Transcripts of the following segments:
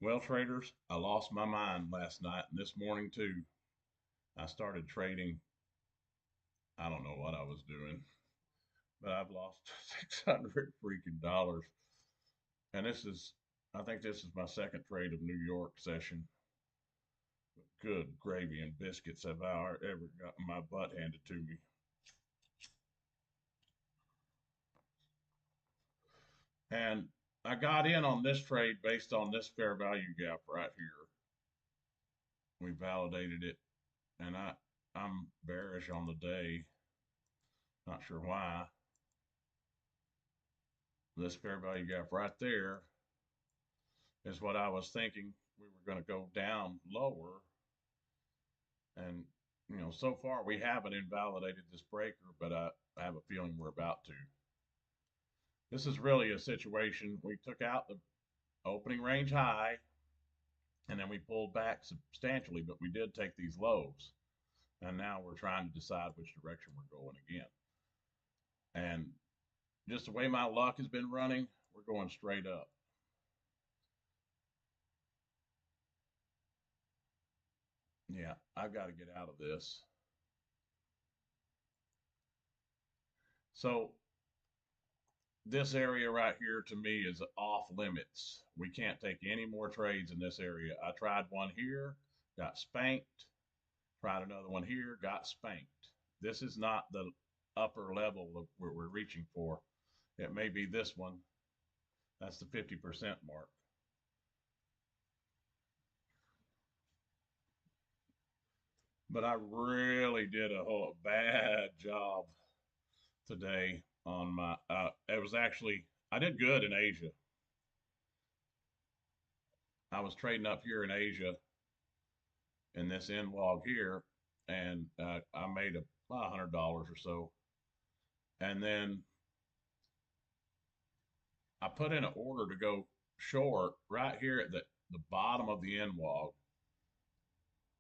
Well, traders, I lost my mind last night and this morning too. I started trading. I don't know what I was doing, but I've lost 600 freaking dollars. And I think this is my second trade of New York session. Good gravy and biscuits have I ever gotten my butt handed to me. And I got in on this trade based on this fair value gap right here. We validated it, and I'm bearish on the day. Not sure why. This fair value gap right there is what I was thinking we were going to go down lower. And, so far we haven't invalidated this breaker, but I have a feeling we're about to. This is really a situation. We took out the opening range high and then we pulled back substantially, but we did take these lows. And now we're trying to decide which direction we're going again. And just the way my luck has been running, we're going straight up. Yeah, I've got to get out of this. So this area right here to me is off limits. We can't take any more trades in this area. I tried one here, got spanked. Tried another one here, got spanked. This is not the upper level of where we're reaching for. It may be this one. That's the 50% mark. But I really did a whole bad job today on my. It was actually I did good in Asia. I was trading up here in Asia in this end log here, and I made $100 or so. And then I put in an order to go short right here at the bottom of the end log,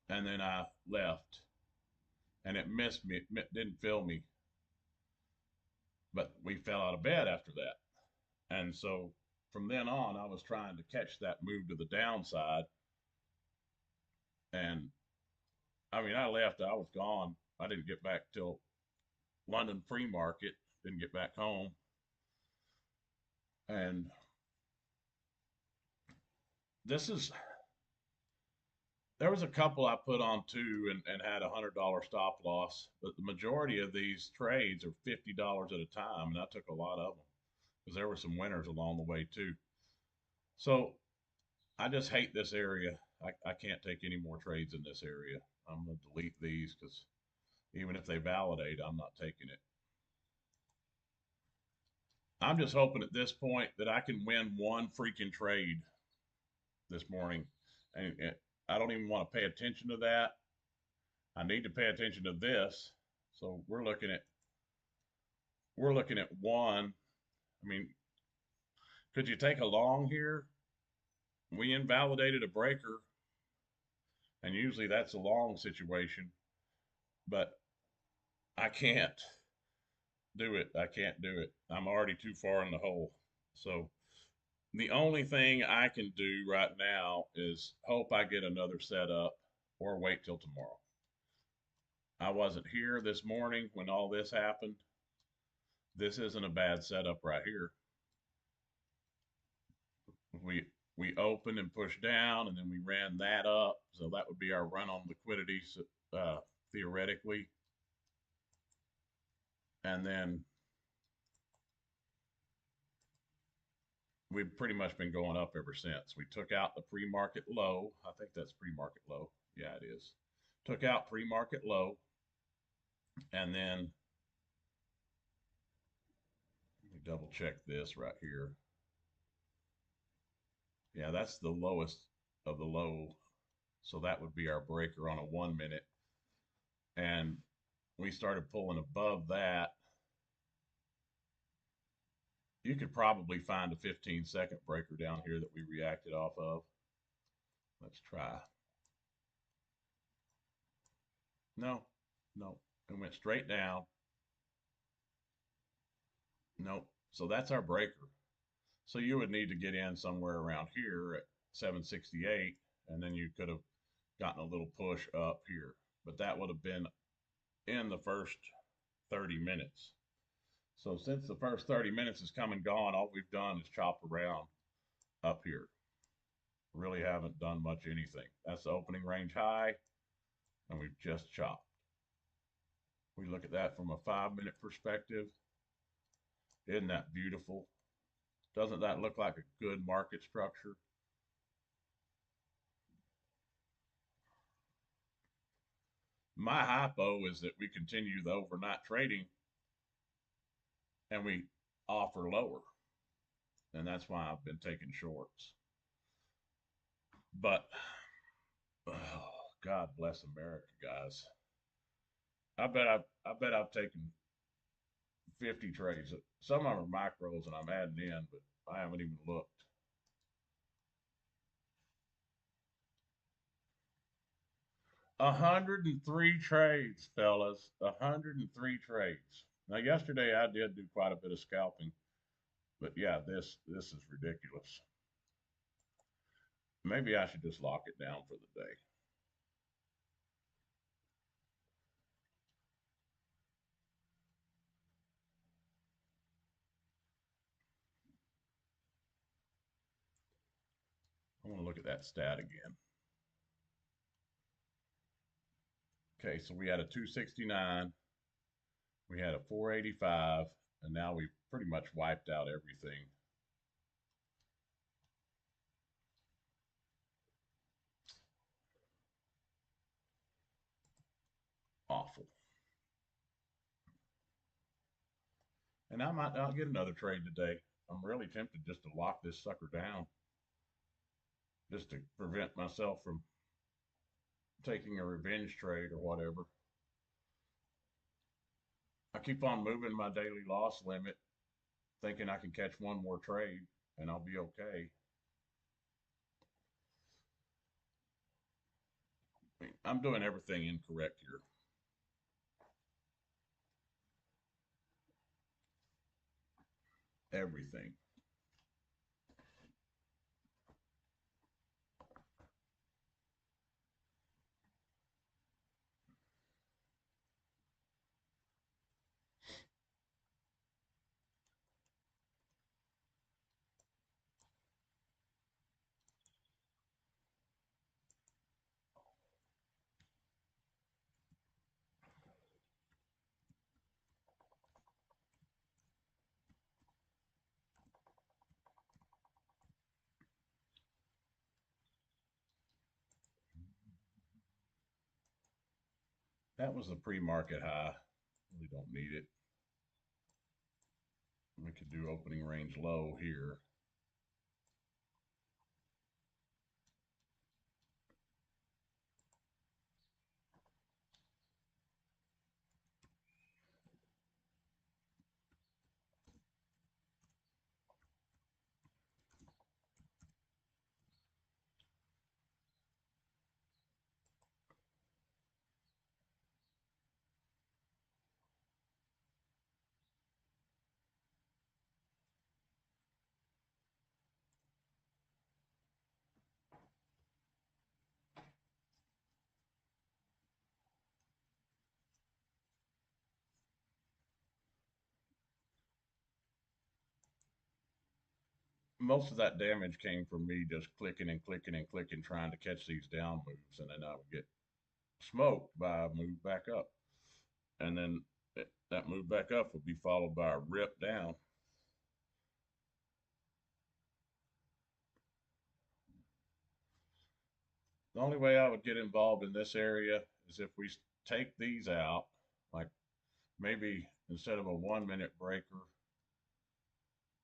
and then I left, and it missed me. It didn't fill me, but we fell out of bed after that. And so from then on, I was trying to catch that move to the downside. And I mean, I left, I was gone. I didn't get back till London pre-market, didn't get back home. And this is, there was a couple I put on too and had $100 stop loss, but the majority of these trades are $50 at a time. And I took a lot of them because there were some winners along the way too. So I just hate this area. I can't take any more trades in this area. I'm going to delete these because even if they validate, I'm not taking it. I'm just hoping at this point that I can win one freaking trade this morning. And I don't even want to pay attention to that. I need to pay attention to this. So we're looking at one. I mean, could you take a long here? We invalidated a breaker, and usually that's a long situation, but I can't do it. I can't do it. I'm already too far in the hole. So the only thing I can do right now is hope I get another setup or wait till tomorrow. I wasn't here this morning when all this happened. This isn't a bad setup right here. We opened and pushed down, and then we ran that up. So that would be our run on liquidity, theoretically. And then we've pretty much been going up ever since. We took out the pre-market low. I think that's pre-market low. Yeah, it is. Took out pre-market low, and then let me double check this right here. Yeah, that's the lowest of the low. So that would be our breaker on a 1 minute. And we started pulling above that. You could probably find a 15-second breaker down here that we reacted off of. Let's try. No, no. It went straight down. Nope. So that's our breaker. So you would need to get in somewhere around here 768, and then you could have gotten a little push up here. But that would have been in the first 30 minutes. So since the first 30 minutes is come and gone, all we've done is chop around up here. Really haven't done much anything. That's the opening range high, and we've just chopped. We look at that from a 5 minute perspective. Isn't that beautiful? Doesn't that look like a good market structure? My hypo is that we continue the overnight trading and we offer lower. And that's why I've been taking shorts. But oh, God bless America, guys. I bet I've taken 50 trades. Some of them are micros and I'm adding in, but I haven't even looked. 103 trades, fellas. 103 trades. Now, yesterday I did do quite a bit of scalping, but yeah, this is ridiculous. Maybe I should just lock it down for the day. I want to look at that stat again. Okay, so we had a 269, we had a 485, and now we've pretty much wiped out everything. Awful. And I might not get another trade today. I'm really tempted just to lock this sucker down, just to prevent myself from taking a revenge trade or whatever. I keep on moving my daily loss limit, thinking I can catch one more trade and I'll be okay. I mean, I'm doing everything incorrect here. Everything. That was the pre-market high. Really don't need it. We could do opening range low here. Most of that damage came from me just clicking and clicking and clicking, trying to catch these down moves, and then I would get smoked by a move back up. And then that move back up would be followed by a rip down. The only way I would get involved in this area is if we take these out, like maybe instead of a 1 minute breaker,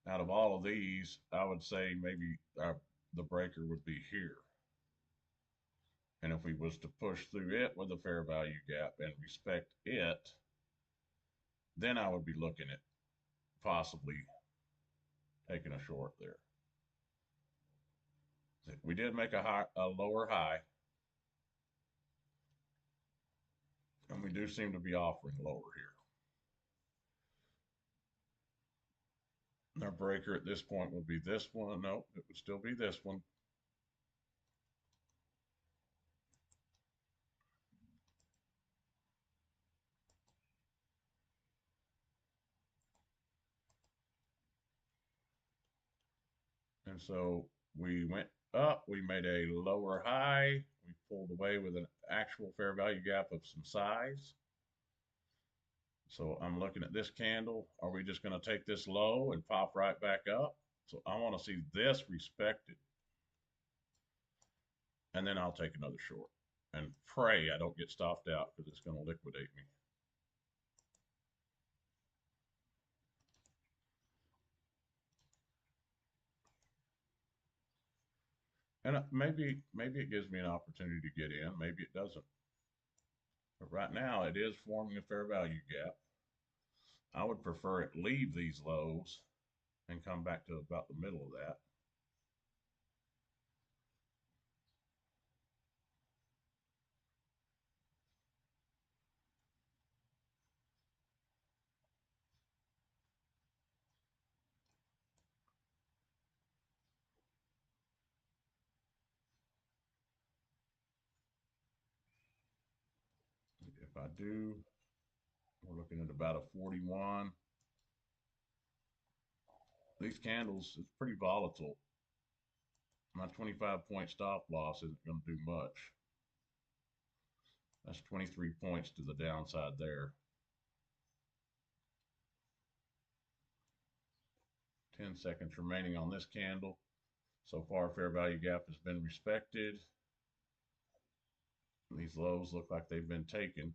out of all of these, I would say maybe the breaker would be here. And if we was to push through it with a fair value gap and respect it, then I would be looking at possibly taking a short there. We did make a lower high, and we do seem to be offering lower here. Our breaker at this point would be this one. No, it would still be this one. And so we went up, we made a lower high, we pulled away with an actual fair value gap of some size. So I'm looking at this candle. Are we just going to take this low and pop right back up? So I want to see this respected. And then I'll take another short and pray I don't get stopped out because it's going to liquidate me. And maybe it gives me an opportunity to get in. Maybe it doesn't. But right now it is forming a fair value gap. I would prefer it leave these lows and come back to about the middle of that. If I do, we're looking at about a 41. These candles, it's pretty volatile. My 25-point stop loss isn't going to do much. That's 23 points to the downside there. 10 seconds remaining on this candle. So far, fair value gap has been respected. These lows look like they've been taken.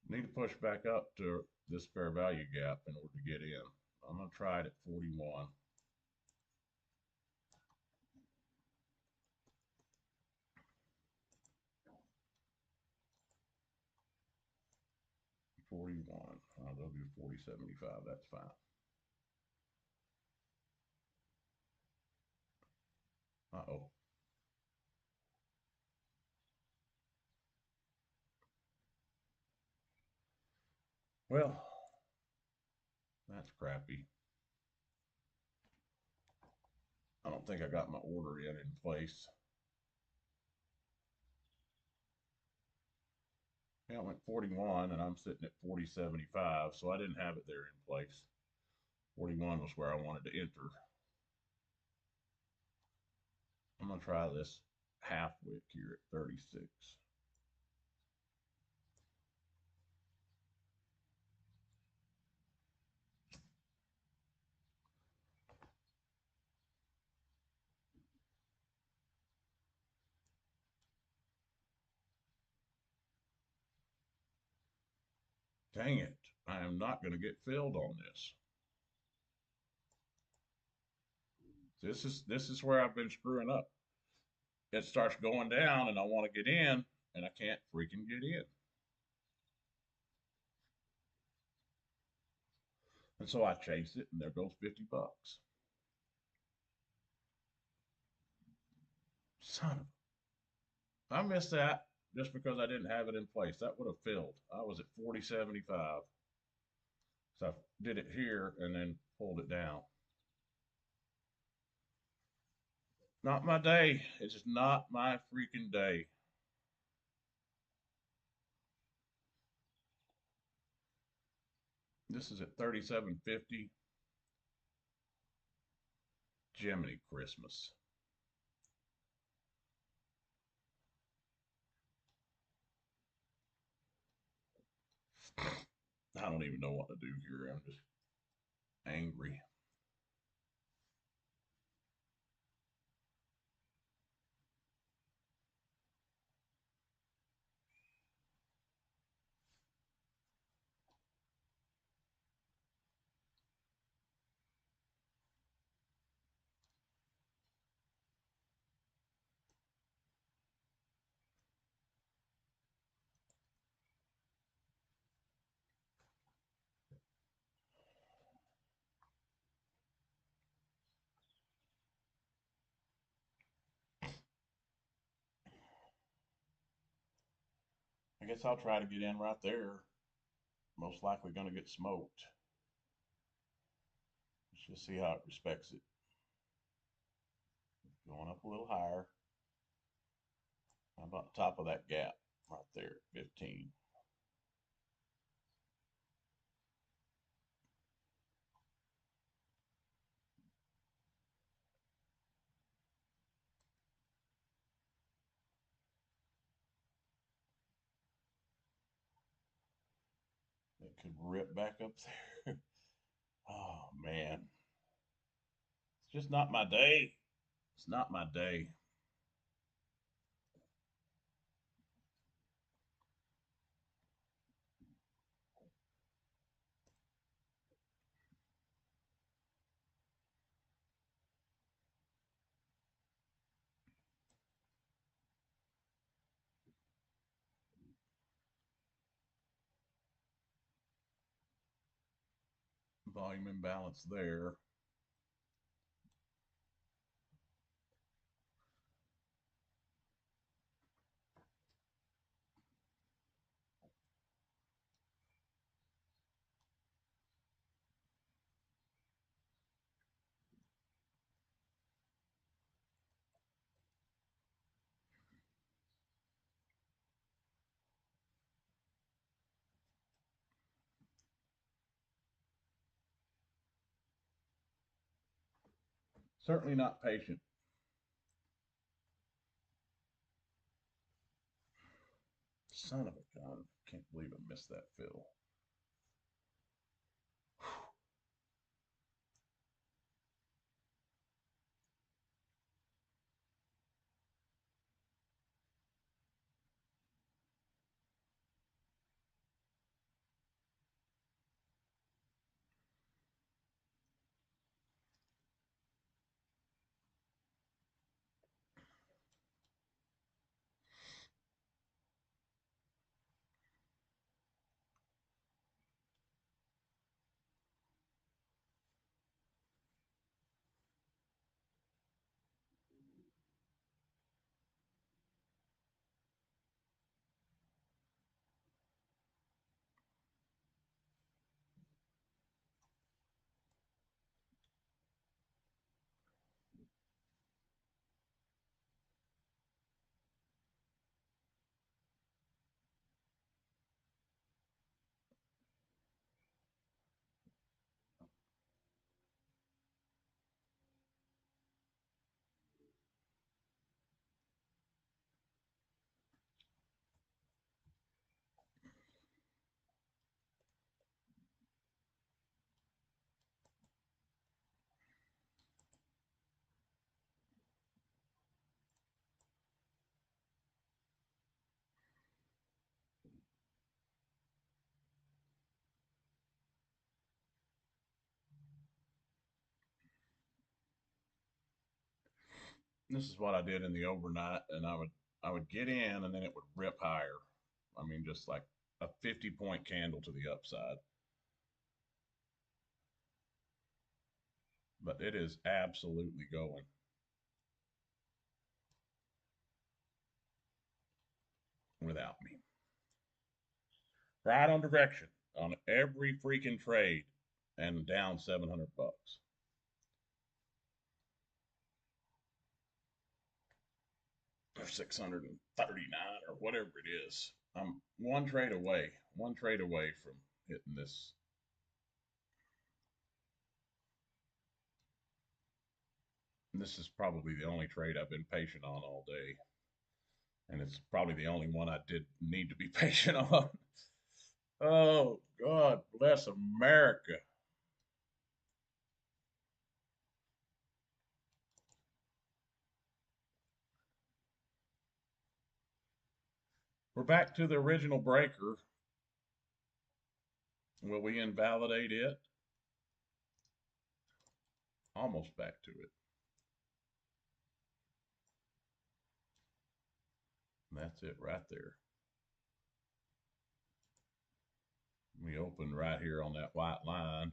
Need to push back up to this fair value gap in order to get in. I'm going to try it at 41. 41. They'll do 40.75. That's fine. Uh-oh. Well, that's crappy. I don't think I got my order in place. Yeah, it went 41 and I'm sitting at 40.75, so I didn't have it there in place. 41 was where I wanted to enter. I'm going to try this half wick here at 36. Dang it. I am not going to get filled on this. This is where I've been screwing up. It starts going down and I want to get in and I can't freaking get in. And so I chase it and there goes 50 bucks. Son of I missed that just because I didn't have it in place. That would have filled. I was at 40.75. So I did it here and then pulled it down. Not my day. It's just not my freaking day. This is at 37.50. Jiminy Christmas. I don't even know what to do here. I'm just angry. I guess I'll try to get in right there. Most likely going to get smoked. Let's just see how it respects it. Going up a little higher. How about the top of that gap right there, 15. could rip back up there. Oh man, it's just not my day. It's not my day. Volume imbalance there. Certainly not patient. Son of a gun. Can't believe I missed that fill. This is what I did in the overnight, and I would get in, and then it would rip higher. I mean, just like a 50-point candle to the upside. But it is absolutely going without me. Right on direction on every freaking trade, and down $700 or 639 or whatever it is. I'm one trade away from hitting this. And this is probably the only trade I've been patient on all day. And it's probably the only one I did need to be patient on. Oh, God bless America. We're back to the original breaker. Will we invalidate it? Almost back to it. And that's it right there. We open right here on that white line.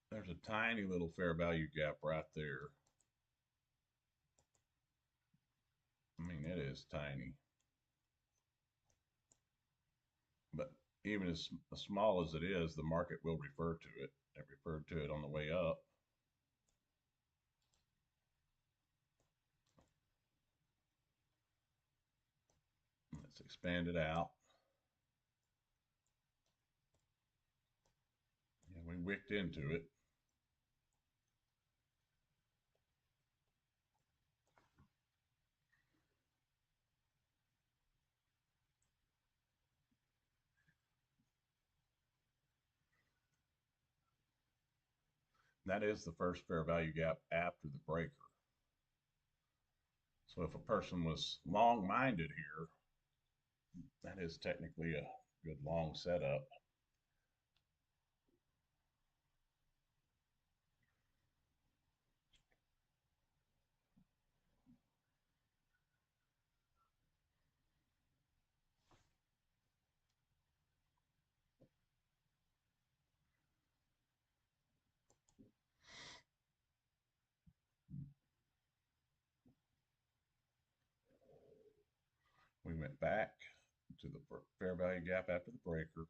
There's a tiny little fair value gap right there. I mean, it is tiny. But even as small as it is, the market will refer to it. It referred to it on the way up. Let's expand it out. And we wicked into it. That is the first fair value gap after the breaker. So if a person was long-minded here, that is technically a good long setup. We went back to the fair value gap after the breaker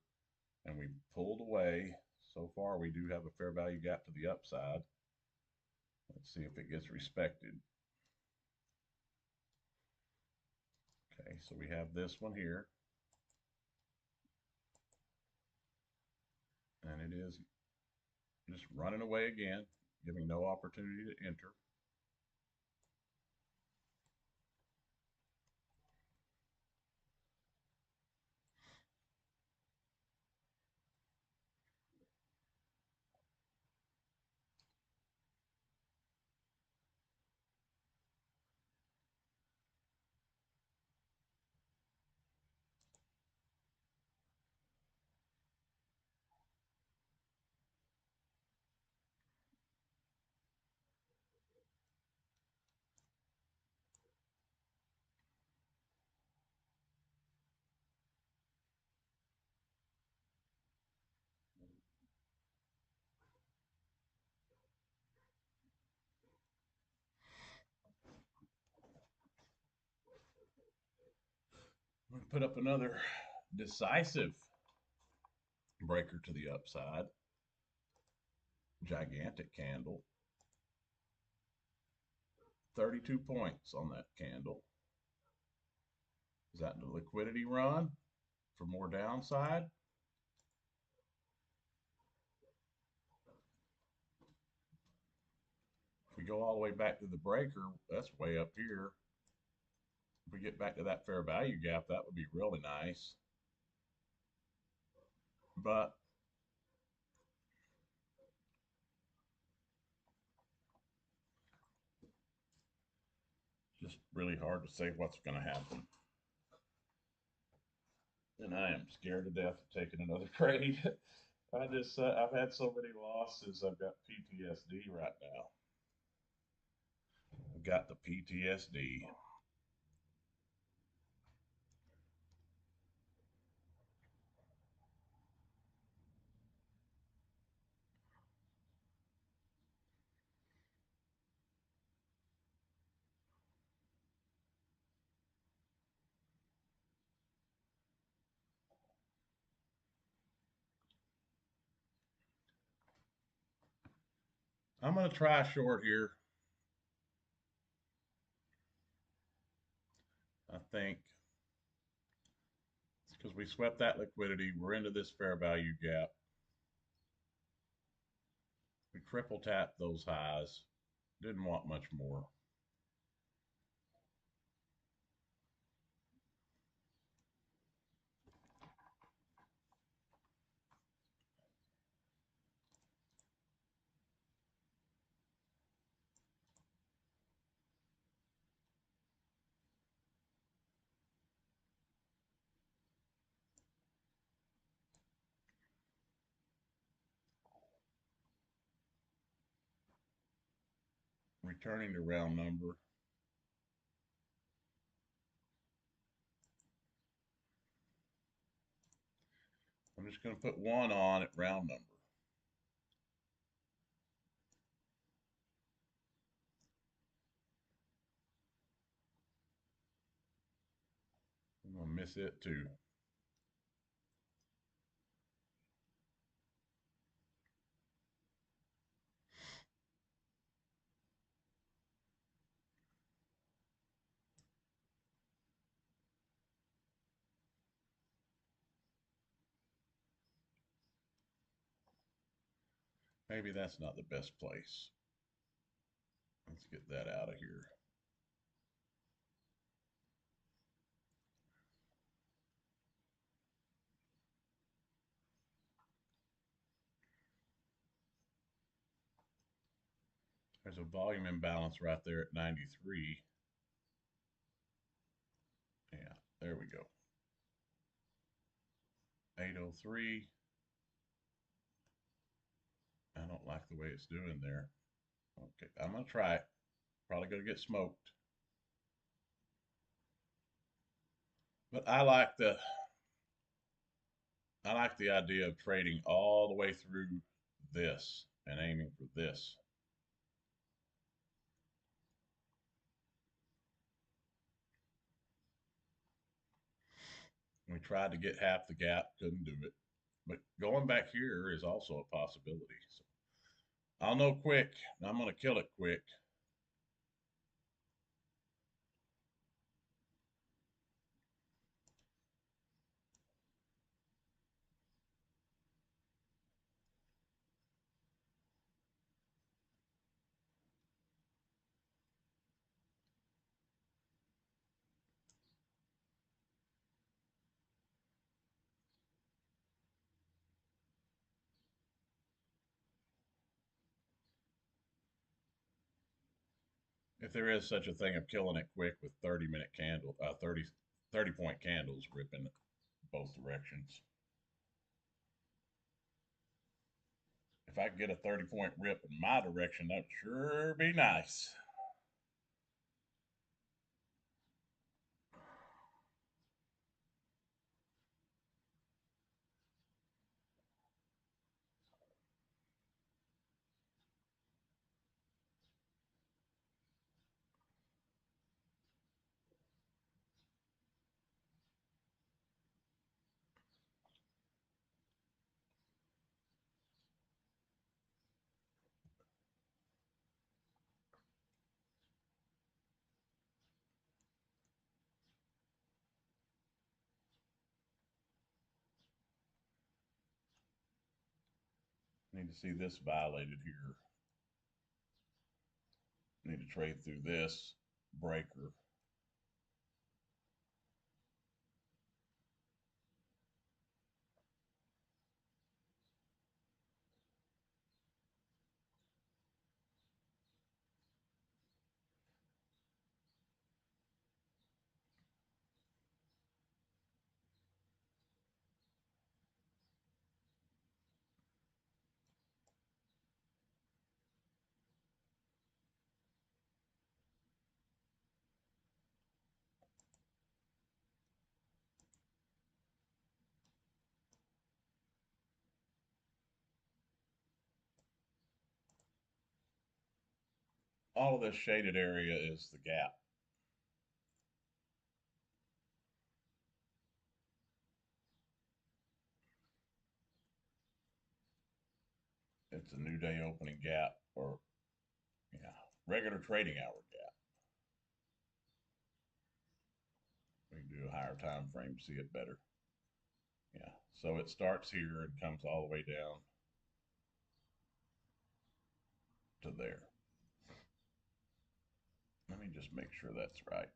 and we pulled away. So far, we do have a fair value gap to the upside. Let's see if it gets respected. Okay, so we have this one here. And it is just running away again, giving no opportunity to enter. I'm going to put up another decisive breaker to the upside. Gigantic candle. 32 points on that candle. Is that the liquidity run for more downside? If we go all the way back to the breaker, that's way up here. If we get back to that fair value gap, that would be really nice. But just really hard to say what's going to happen. And I am scared to death of taking another trade. I've had so many losses. I've got PTSD right now. I've got the PTSD. I'm going to try short here. I think it's because we swept that liquidity. We're into this fair value gap. We triple tapped those highs. Didn't want much more. Returning to round number. I'm just going to put one on at round number. I'm going to miss it too. Maybe that's not the best place. Let's get that out of here. There's a volume imbalance right there at 93. Yeah, there we go. 803. I don't like the way it's doing there. Okay, I'm gonna try it. Probably gonna get smoked. But I like the idea of trading all the way through this and aiming for this. We tried to get half the gap, couldn't do it. But going back here is also a possibility. So I'll know quick. I'm gonna kill it quick. If there is such a thing of killing it quick with 30-minute candle, 30-point candles ripping both directions. If I could get a 30-point rip in my direction, that would sure be nice. Need to see this violated here. Need to trade through this breaker. All of this shaded area is the gap. It's a new day opening gap, or yeah, regular trading hour gap. We can do a higher time frame to see it better. Yeah, so it starts here and comes all the way down to there. Let me just make sure that's right.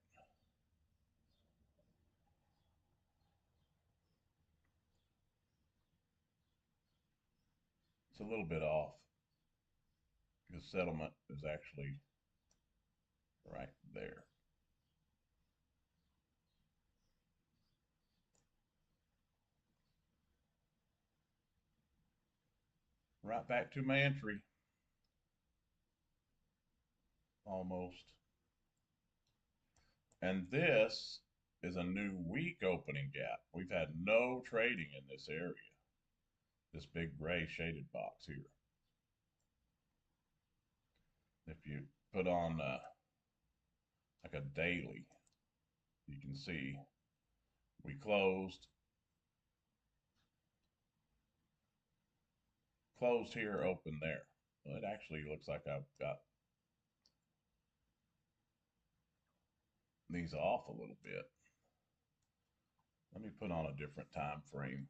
It's a little bit off because settlement is actually right there. Right back to my entry, almost. And this is a new week opening gap. We've had no trading in this area, this big gray shaded box here. If you put on like a daily, you can see we closed here, open there. Well, it actually looks like I've got these off a little bit. Let me put on a different time frame,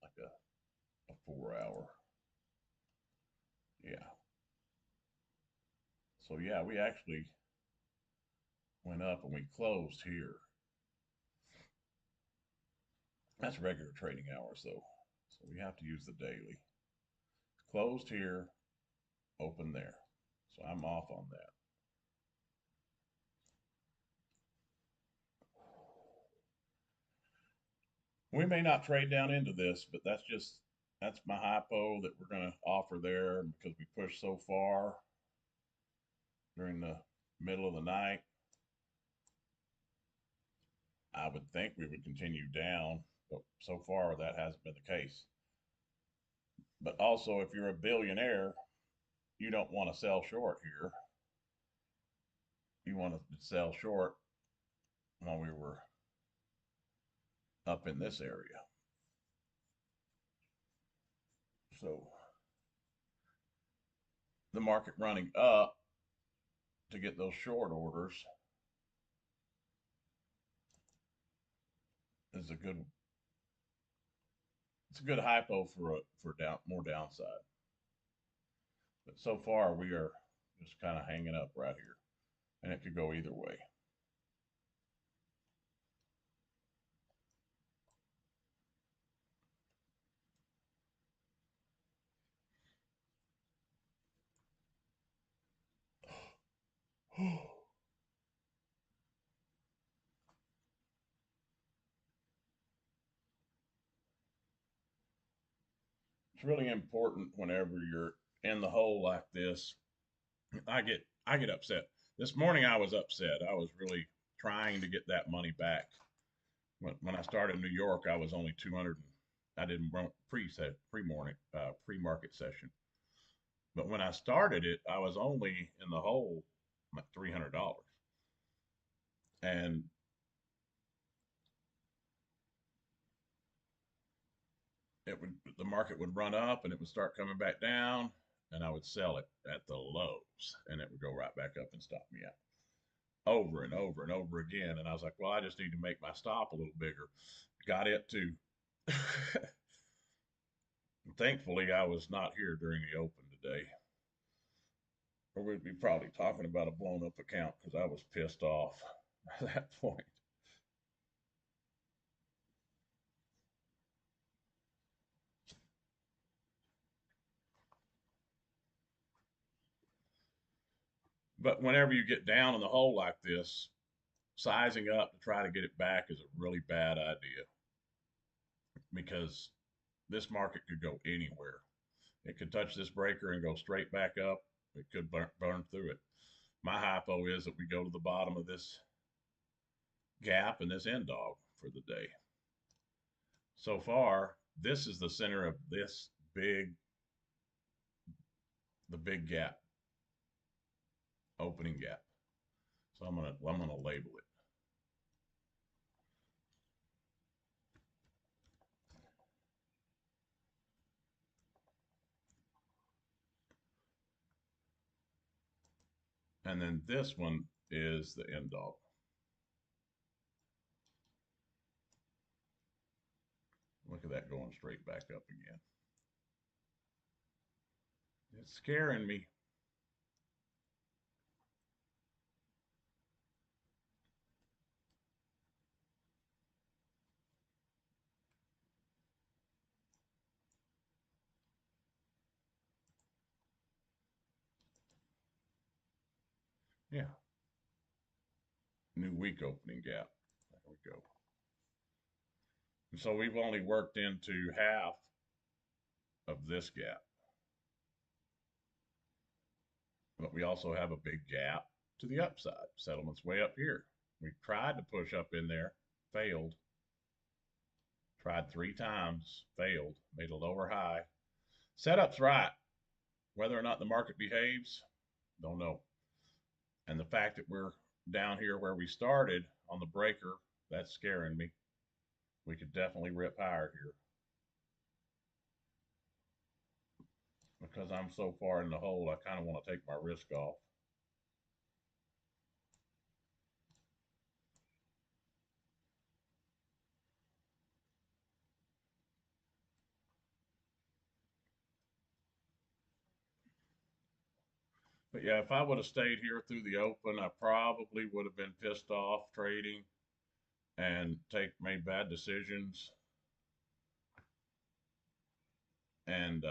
like a 4 hour. Yeah. So yeah, we actually went up and we closed here. That's regular trading hours though. So we have to use the daily. Closed here, open there. So I'm off on that. We may not trade down into this, but that's my hypo that we're going to offer there because we pushed so far during the middle of the night. I would think we would continue down, but so far that hasn't been the case. But also, if you're a billionaire, you don't want to sell short here. You want to sell short when we were up in this area. So the market running up to get those short orders is a good it's a good hypo for more downside. But so far we are just kind of hanging up right here, and it could go either way. It's really important whenever you're in the hole like this. I get upset. This morning I was upset. I was really trying to get that money back. When I started in New York, I was only 200. I didn't run pre-market session. But when I started it, I was only in the hole like $300, and the market would run up and it would start coming back down, and I would sell it at the lows, and it would go right back up and stop me out over and over and over again. And I was like, well, I just need to make my stop a little bigger. Got it too. Thankfully, I was not here during the open today, or we'd be probably talking about a blown up account because I was pissed off at that point. But whenever you get down in the hole like this, sizing up to try to get it back is a really bad idea because this market could go anywhere. It could touch this breaker and go straight back up. It could burn through it. My hypo is that we go to the bottom of this gap and this end dog for the day. So far, this is the center of this the big gap, opening gap. So I'm gonna label it. And then this one is the end dog. Look at that going straight back up again. It's scaring me. Yeah. New week opening gap. There we go. And so we've only worked into half of this gap, but we also have a big gap to the upside. Settlement's way up here. We tried to push up in there, failed. Tried 3 times, failed, made a lower high. Setup's right. Whether or not the market behaves, don't know. And the fact that we're down here where we started on the breaker, that's scaring me. We could definitely rip higher here. Because I'm so far in the hole, I kind of want to take my risk off. But yeah, if I would have stayed here through the open, I probably would have been pissed off trading and take made bad decisions and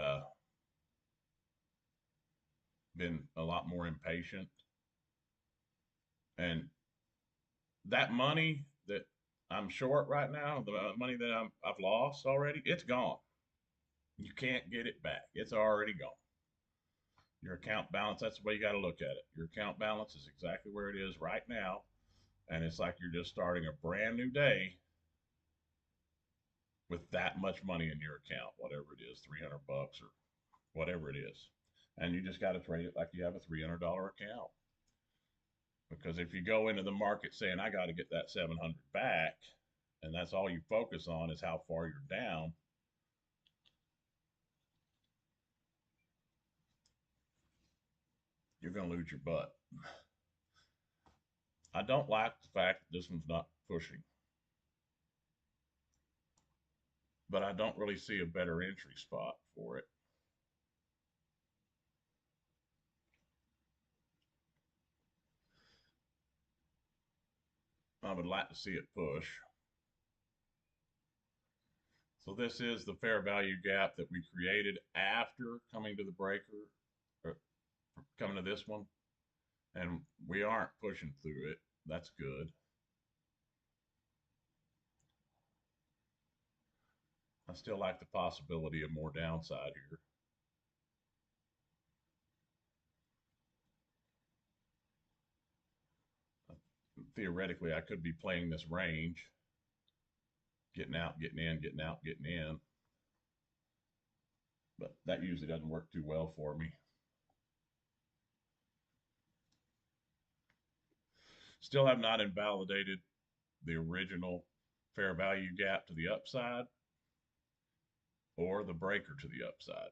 been a lot more impatient. And that money that I'm short right now, the money that I've lost already, it's gone. You can't get it back. It's already gone. Your account balance, that's the way you got to look at it. Your account balance is exactly where it is right now. And it's like you're just starting a brand new day with that much money in your account, whatever it is, 300 bucks or whatever it is. And you just got to trade it like you have a $300 account. Because if you go into the market saying, I got to get that 700 back, and that's all you focus on is how far you're down, you're going to lose your butt. I don't like the fact that this one's not pushing, but I don't really see a better entry spot for it. I would like to see it push. So this is the fair value gap that we created after coming to the breaker, or coming to this one, and we aren't pushing through it. That's good. I still like the possibility of more downside here. Theoretically, I could be playing this range, getting out, getting in, getting out, getting in, but that usually doesn't work too well for me. Still have not invalidated the original fair value gap to the upside or the breaker to the upside.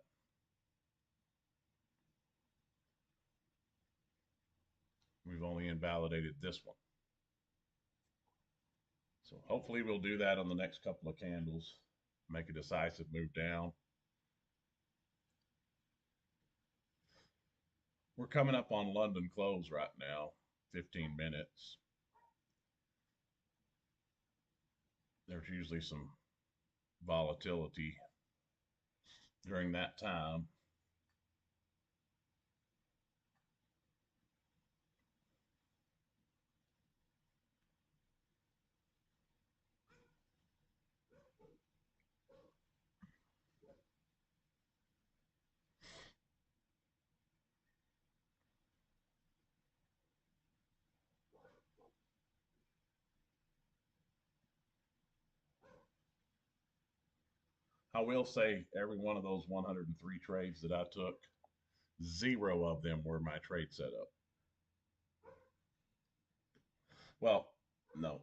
We've only invalidated this one. So hopefully we'll do that on the next couple of candles, make a decisive move down. We're coming up on London close right now, 15 minutes. There's usually some volatility during that time. I will say every one of those 103 trades that I took, 0 of them were my trade setup. Well, no.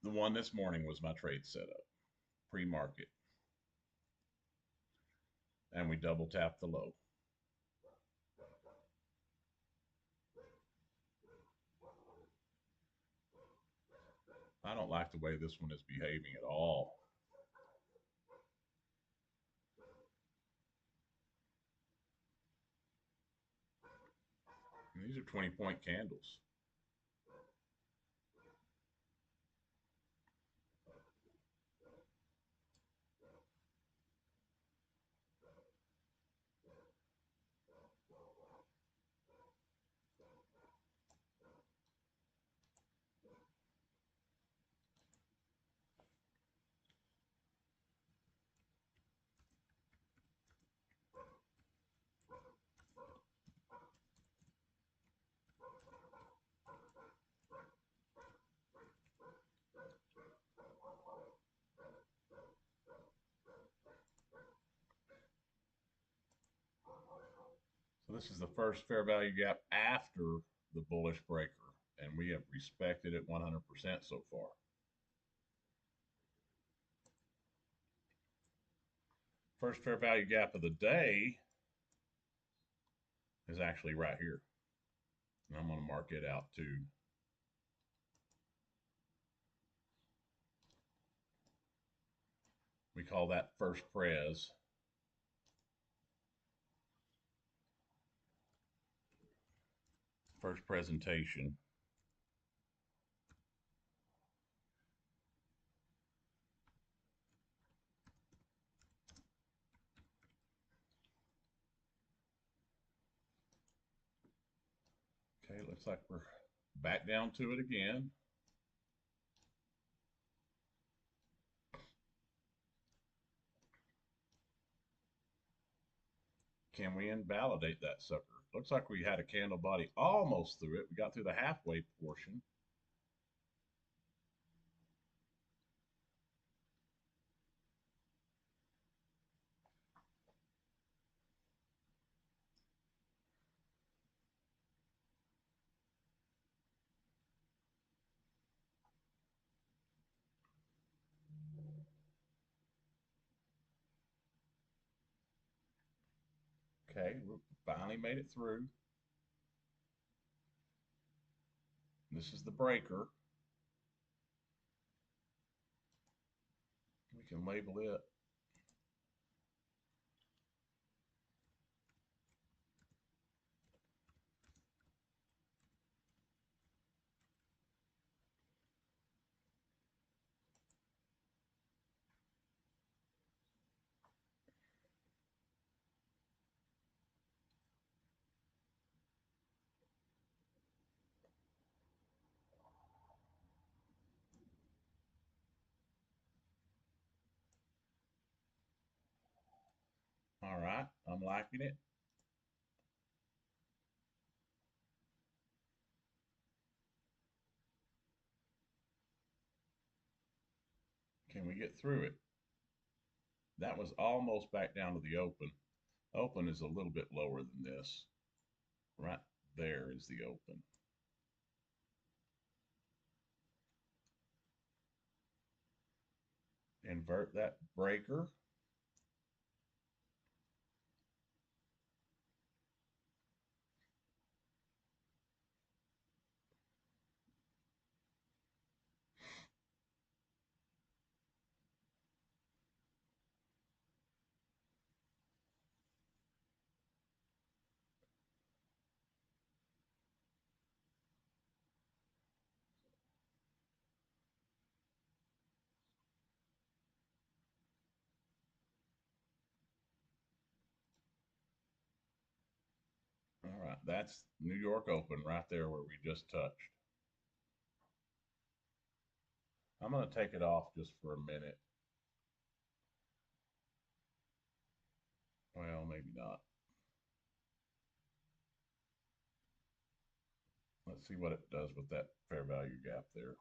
The one this morning was my trade setup, pre-market. And we double tapped the low. I don't like the way this one is behaving at all. And these are 20-point candles. So this is the first fair value gap after the bullish breaker, and we have respected it 100% so far. First fair value gap of the day is actually right here. And I'm going to mark it out too. We call that first prez. first presentation. Okay, looks like we're back down to it again. Can we invalidate that sucker? Looks like we had a candle body almost through it. We got through the halfway portion. Okay, we finally made it through. This is the breaker. We can label it. All right, I'm liking it. Can we get through it? That was almost back down to the open. Open is a little bit lower than this. Right there is the open. Invert that breaker. All right, that's New York Open right there where we just touched. I'm going to take it off just for a minute. Well, maybe not. Let's see what it does with that fair value gap there.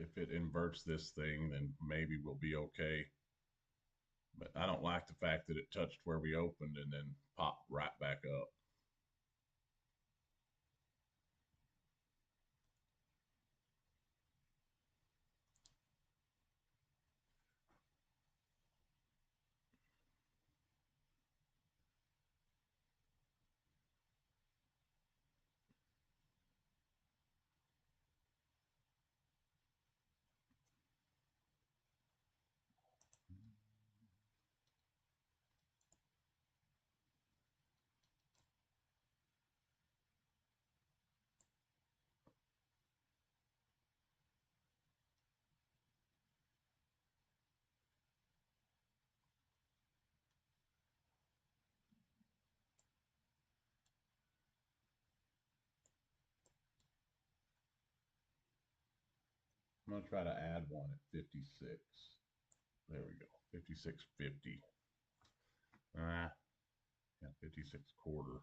If it inverts this thing, then maybe we'll be okay. But I don't like the fact that it touched where we opened and then popped right back up. I'm going to try to add one at 56. There we go. 56.50. Yeah, 56 quarter.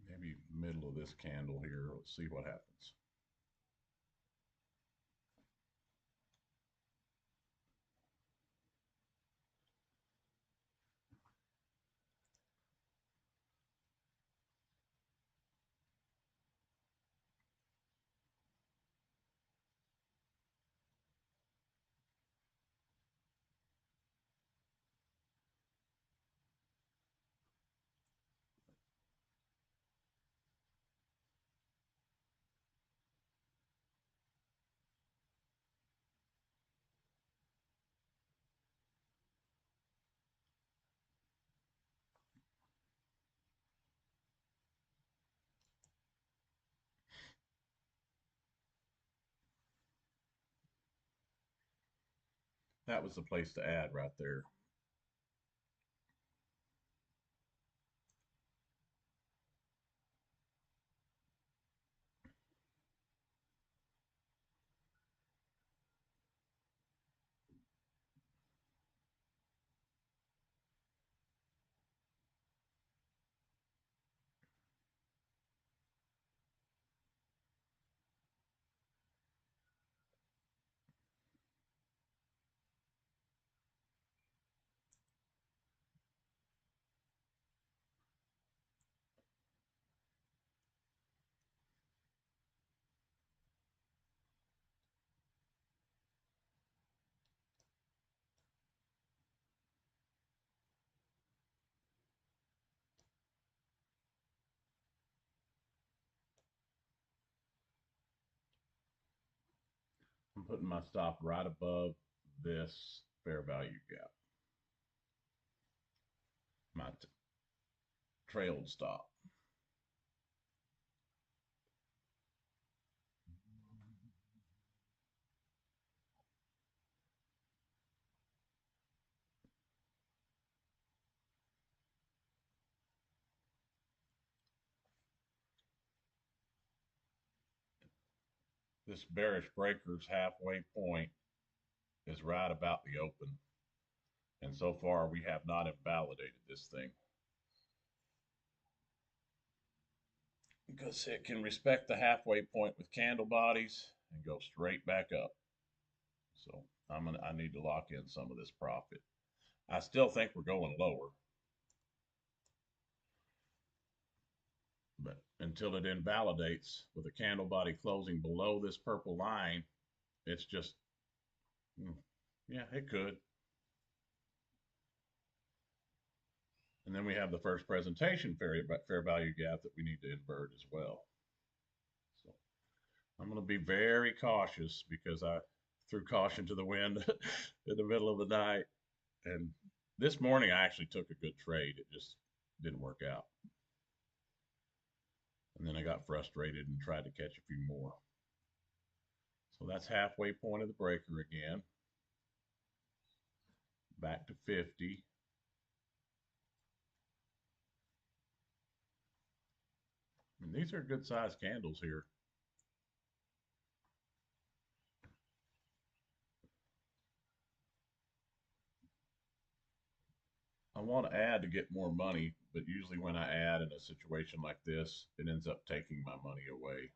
Maybe middle of this candle here. Let's see what happens. That was the place to add right there. I'm putting my stop right above this fair value gap, my trailed stop. This bearish breaker's halfway point is right about the open. And so far, we have not invalidated this thing, because it can respect the halfway point with candle bodies and go straight back up. So I need to lock in some of this profit. I still think we're going lower, but until it invalidates with a candle body closing below this purple line, it's just, yeah, it could. And then we have the first presentation fair value gap that we need to invert as well. So I'm going to be very cautious, because I threw caution to the wind in the middle of the night. And this morning I actually took a good trade. It just didn't work out. And then I got frustrated and tried to catch a few more. So that's halfway point of the breaker again. Back to 50. And these are good sized candles here. I want to add to get more money, but usually when I add in a situation like this, it ends up taking my money away.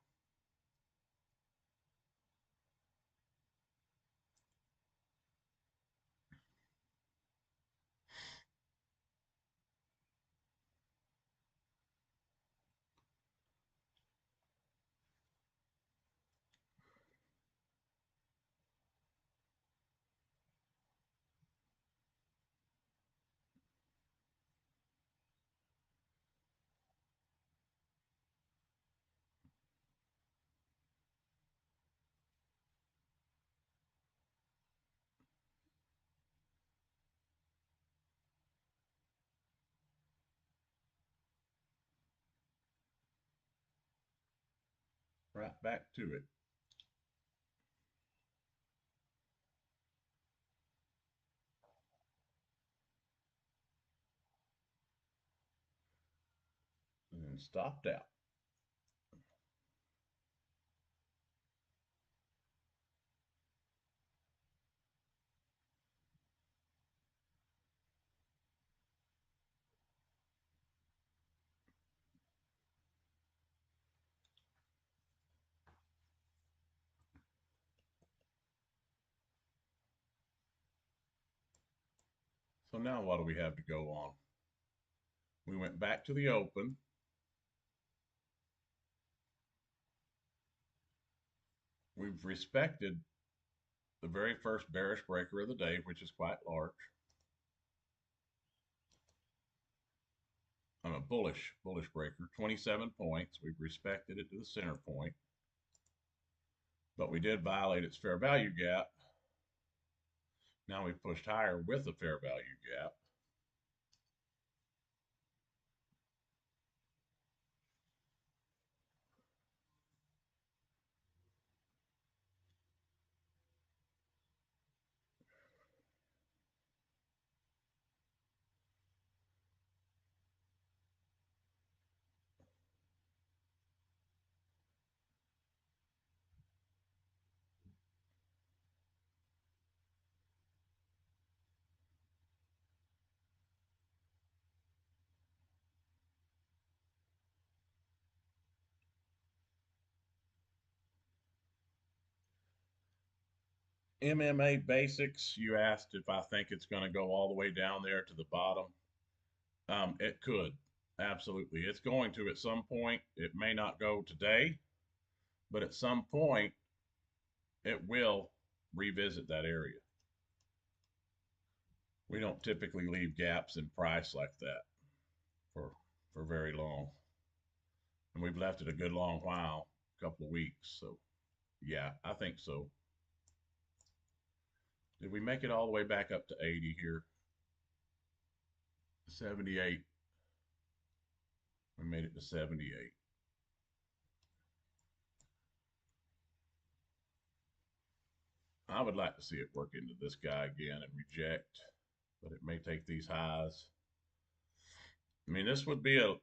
Right back to it. And then stopped out. So now what do we have to go on? We went back to the open. We've respected the very first bearish breaker of the day, which is quite large. On a bullish breaker, 27 points. We've respected it to the center point, but we did violate its fair value gap. Now we've pushed higher with a fair value gap. MMA basics, you asked if I think it's going to go all the way down there to the bottom. It could. Absolutely. It's going to at some point. It may not go today, but at some point, it will revisit that area. We don't typically leave gaps in price like that for for very long. And we've left it a good long while, a couple of weeks. So yeah, I think so. Did we make it all the way back up to 80 here? 78. We made it to 78. I would like to see it work into this guy again and reject, but it may take these highs. I mean, this would be a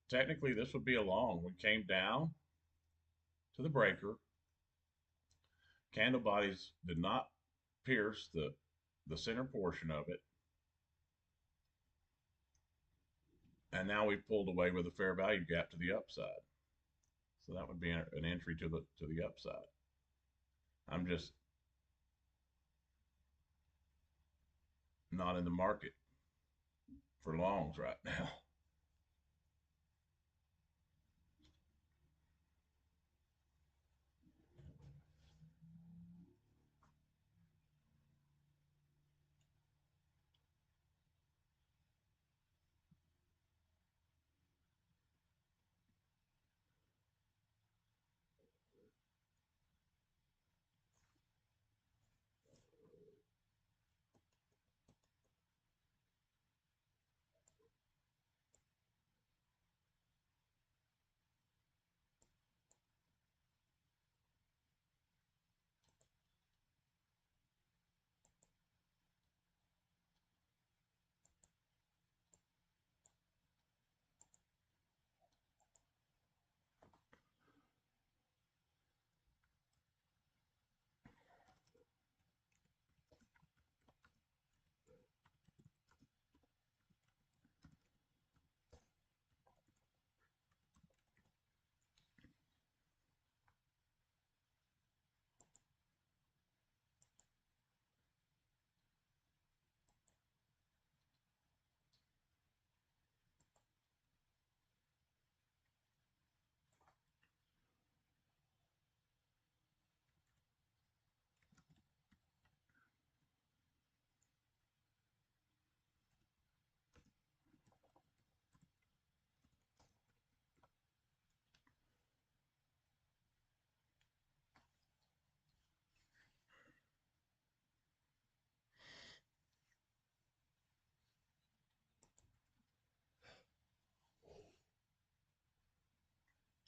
technically this would be a long. We came down to the breaker. Candle bodies did not pierce the center portion of it, and now we've pulled away with a fair value gap to the upside. So that would be an entry to the upside. I'm just not in the market for longs right now.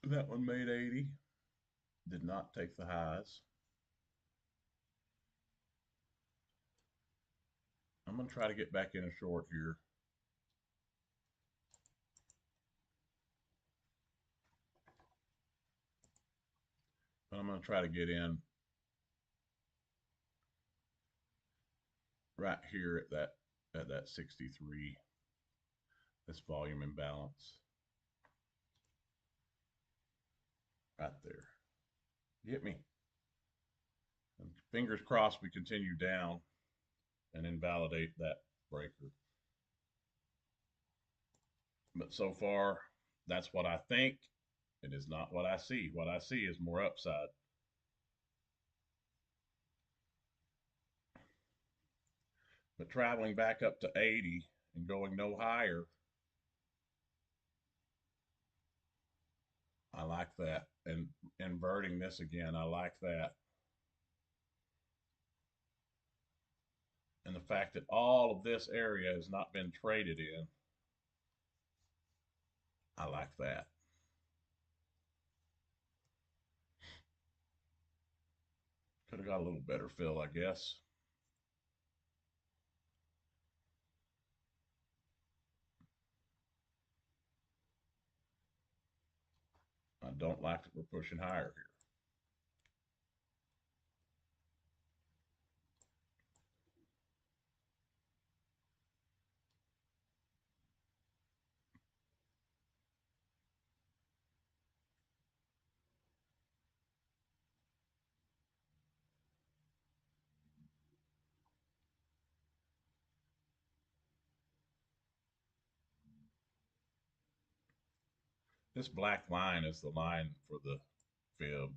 That one made 80. Did not take the highs. I'm going to try to get back in a short here. But I'm going to try to get in right here at that 63, this volume imbalance. Right there. Get me. And fingers crossed we continue down and invalidate that breaker. But so far, that's what I think. It is not what I see. What I see is more upside. But traveling back up to 80 and going no higher, I like that. And inverting this again, I like that. And the fact that all of this area has not been traded in, I like that. Could have got a little better fill, I guess. I don't like that we're pushing higher here. This black line is the line for the fib.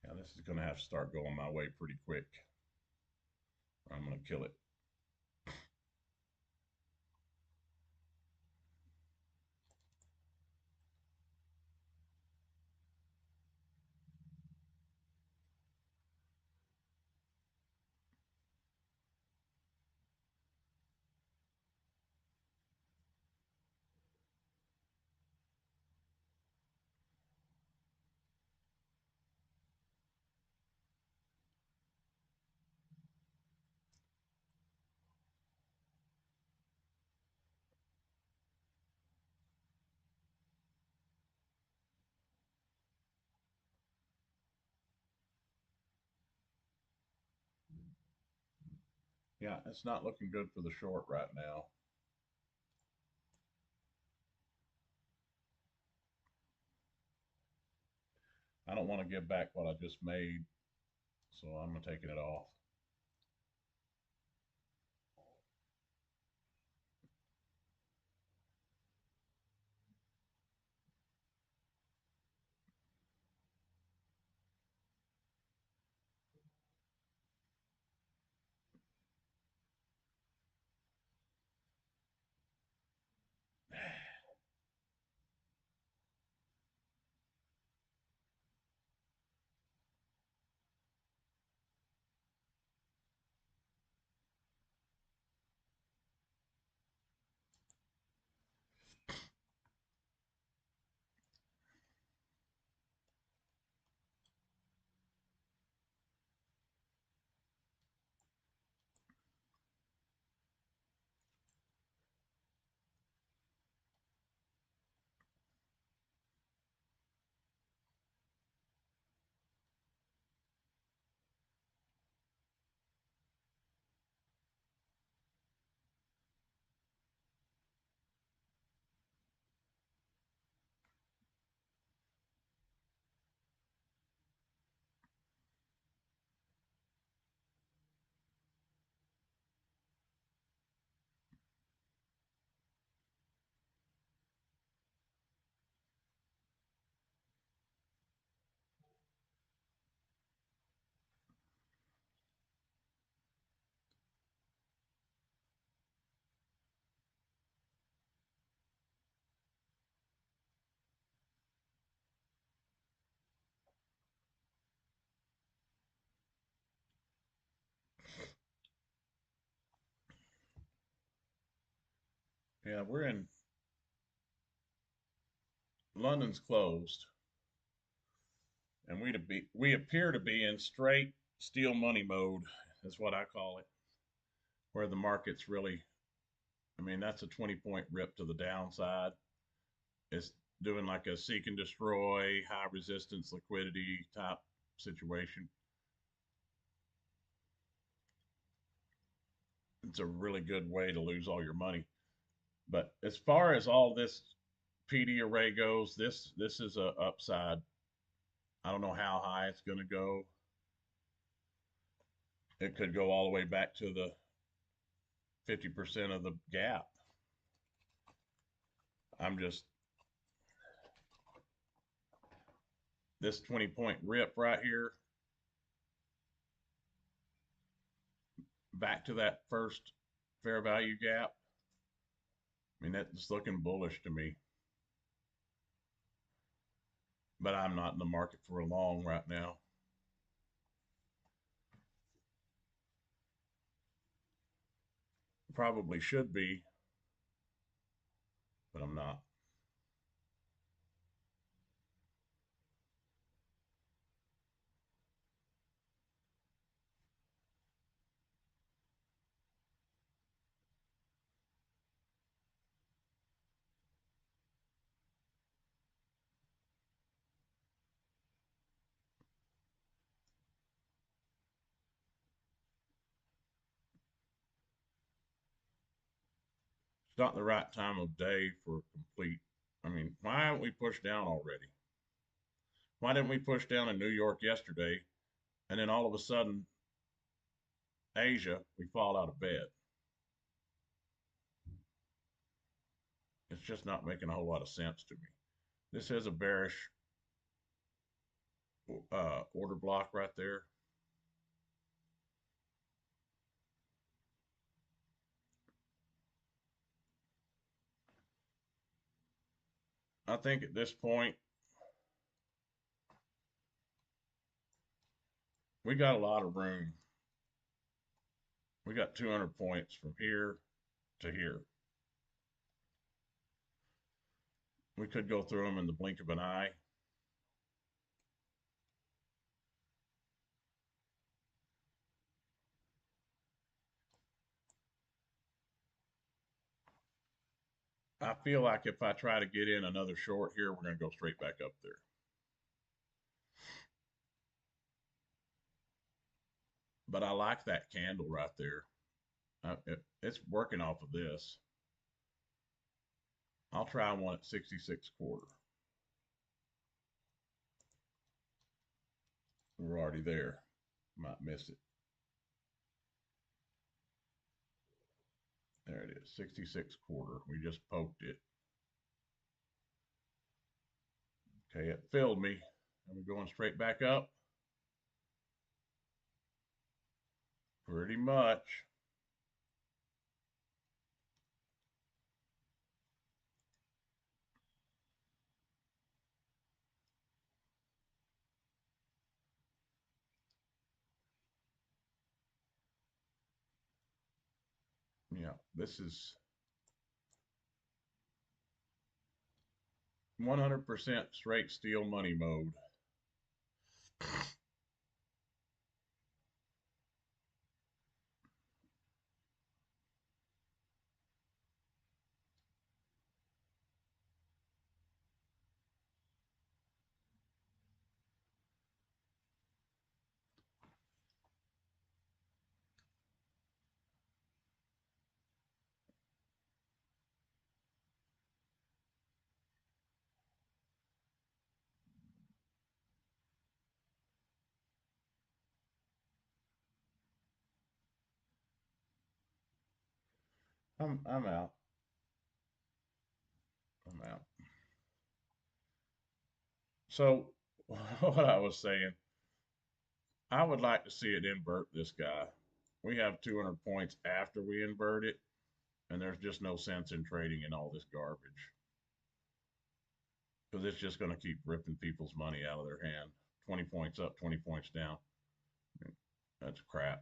Yeah, this is going to have to start going my way pretty quick. I'm going to kill it. Yeah, it's not looking good for the short right now. I don't want to give back what I just made, so I'm taking it off. Yeah, we're in London's closed, and we appear to be in straight steel money mode. Is what I call it, where the market's really. I mean, that's a 20-point rip to the downside. It's doing like a seek and destroy, high resistance liquidity type situation. It's a really good way to lose all your money. But as far as all this PD array goes, this is a upside. I don't know how high it's going to go. It could go all the way back to the 50% of the gap. I'm just this 20-point rip right here back to that first fair value gap. I mean, that's looking bullish to me. But I'm not in the market for a long right now. Probably should be, but I'm not. It's not the right time of day for complete. I mean, why haven't we pushed down already? Why didn't we push down in New York yesterday, and then all of a sudden, Asia, we fall out of bed? It's just not making a whole lot of sense to me. This is a bearish order block right there. I think at this point, we got a lot of room. We got 200 points from here to here. We could go through them in the blink of an eye. I feel like if I try to get in another short here, we're going to go straight back up there. But I like that candle right there. It's working off of this. I'll try one at 66.25. We're already there. Might miss it. There it is, 66.25. We just poked it. Okay, it filled me. And we're going straight back up. Pretty much. Yeah, this is 100% straight steel money mode. I'm out. I'm out. So what I was saying, I would like to see it invert this guy. We have 200 points after we invert it, and there's just no sense in trading in all this garbage because it's just going to keep ripping people's money out of their hand. 20 points up, 20 points down. That's crap.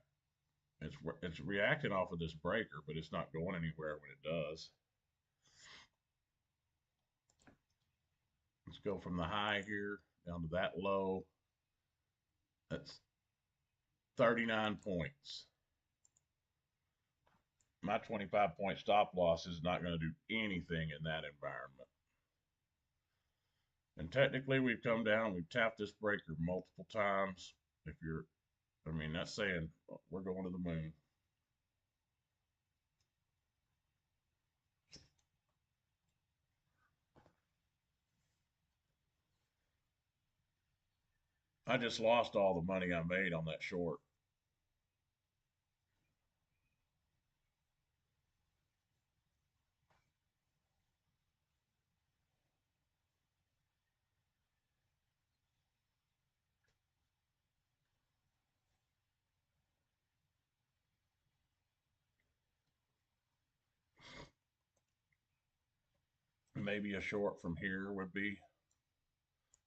It's reacting off of this breaker, but it's not going anywhere when it does. Let's go from the high here down to that low. That's 39 points. My 25-point stop loss is not going to do anything in that environment. And technically, we've come down, we've tapped this breaker multiple times. If you're, I mean, that's saying we're going to the moon. I just lost all the money I made on that short. Maybe a short from here would be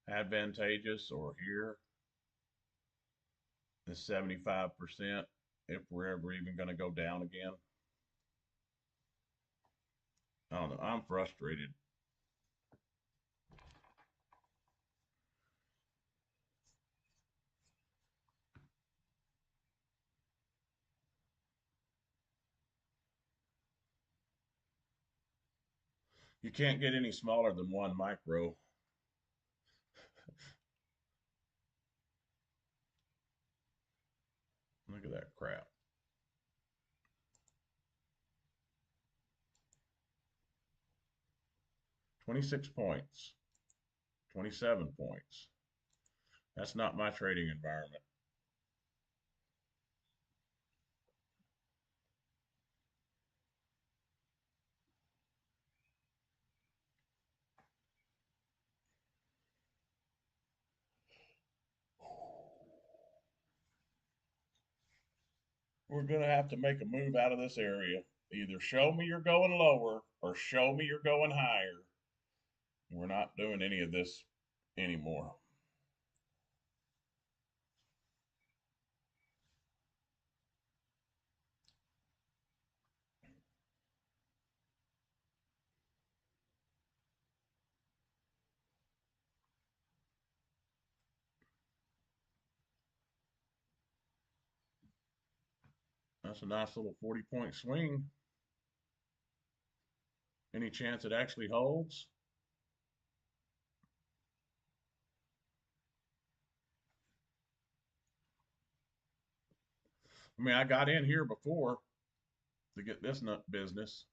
advantageous, or here is 75% if we're ever even going to go down again. I don't know. I'm frustrated. You can't get any smaller than 1 micro. Look at that crap. 26 points, 27 points. That's not my trading environment. We're going to have to make a move out of this area. Either show me you're going lower or show me you're going higher. We're not doing any of this anymore. That's a nice little 40-point swing. Any chance it actually holds? I mean, I got in here before to get this nut business.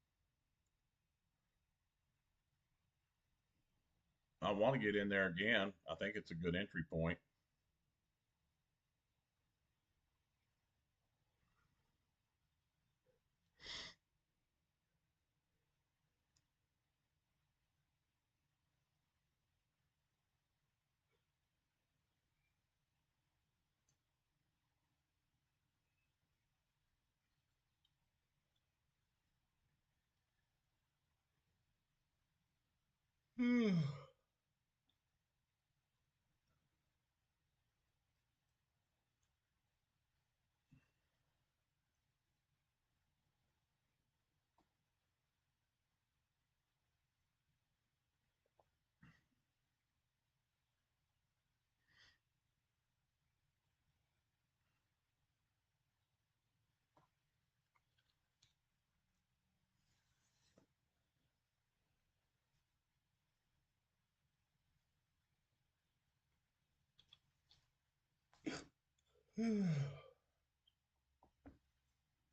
I want to get in there again. I think it's a good entry point.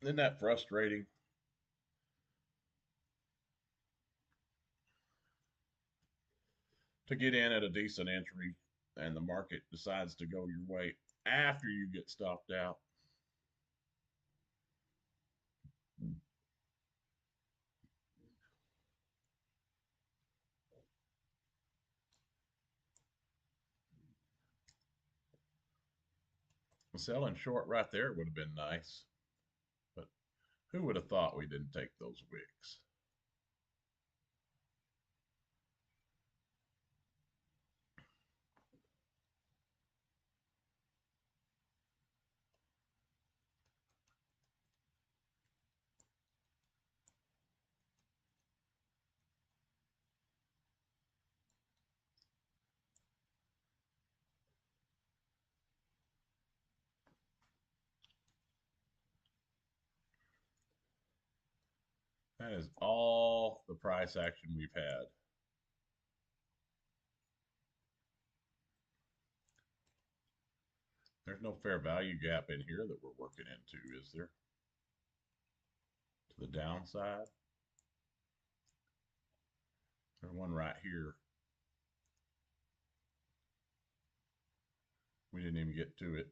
Isn't that frustrating? To get in at a decent entry and the market decides to go your way after you get stopped out. Selling short right there would have been nice, but who would have thought we didn't take those wicks? That is all the price action we've had. There's no fair value gap in here that we're working into, is there? To the downside? There's one right here. We didn't even get to it.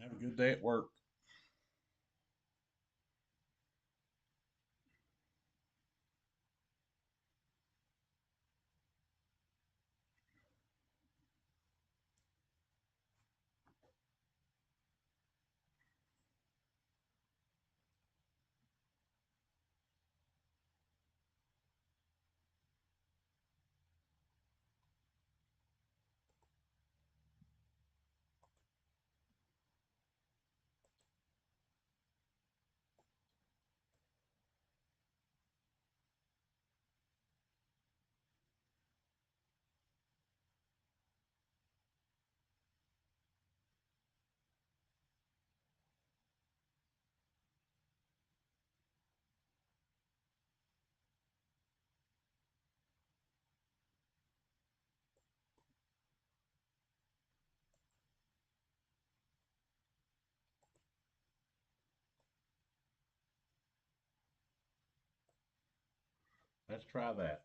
Have a good day at work. Let's try that.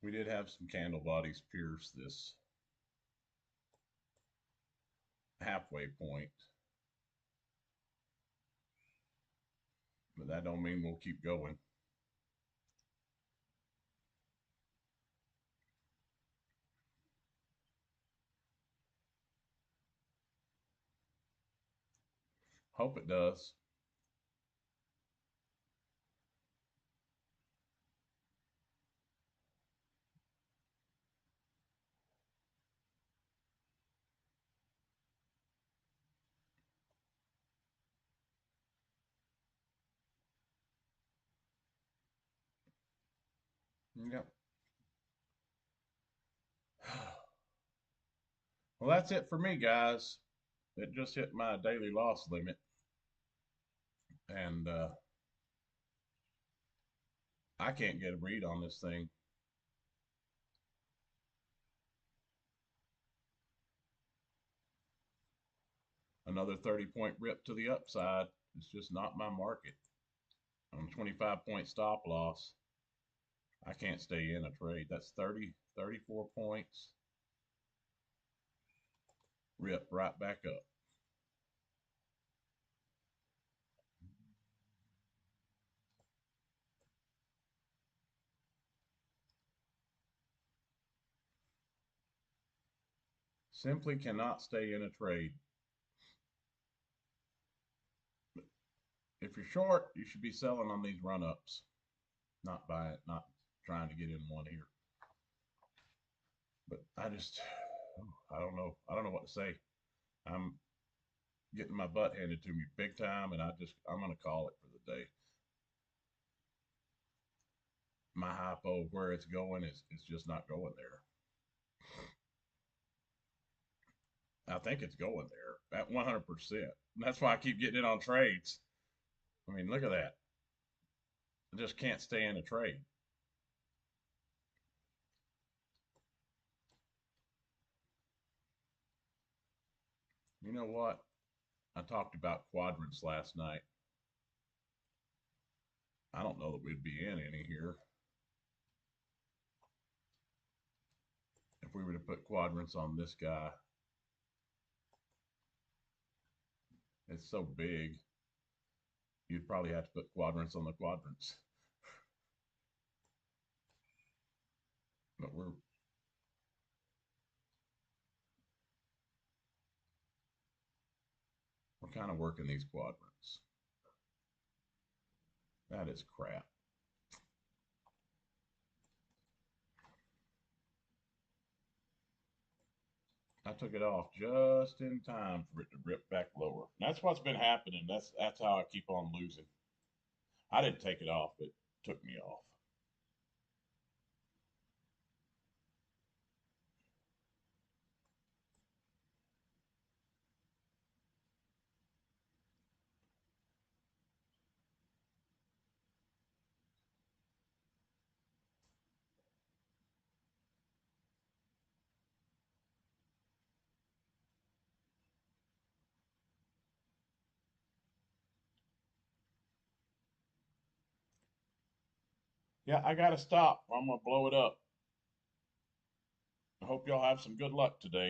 We did have some candle bodies pierce this halfway point, but that don't mean we'll keep going. Hope it does. Yep. Well, that's it for me, guys. It just hit my daily loss limit, and I can't get a read on this thing. Another 30-point rip to the upside. It's just not my market. On 25-point stop loss, I can't stay in a trade. That's 30, 34 points. Rip right back up. Simply cannot stay in a trade. If you're short, you should be selling on these run ups, not buying, not trying to get in one here. But I don't know. I don't know what to say. I'm getting my butt handed to me big time, and I'm going to call it for the day. My hypo of where it's going is just not going there. I think it's going there at 100%. That's why I keep getting it on trades. I mean, look at that. I just can't stay in a trade. You know what? I talked about quadrants last night. I don't know that we'd be in any here if we were to put quadrants on this guy. It's so big, you'd probably have to put quadrants on the quadrants. But we're kind of working these quadrants. That is crap. I took it off just in time for it to rip back lower. That's what's been happening. That's how I keep on losing. I didn't take it off; it took me off. Yeah, I gotta stop. I'm gonna blow it up. I hope y'all have some good luck today.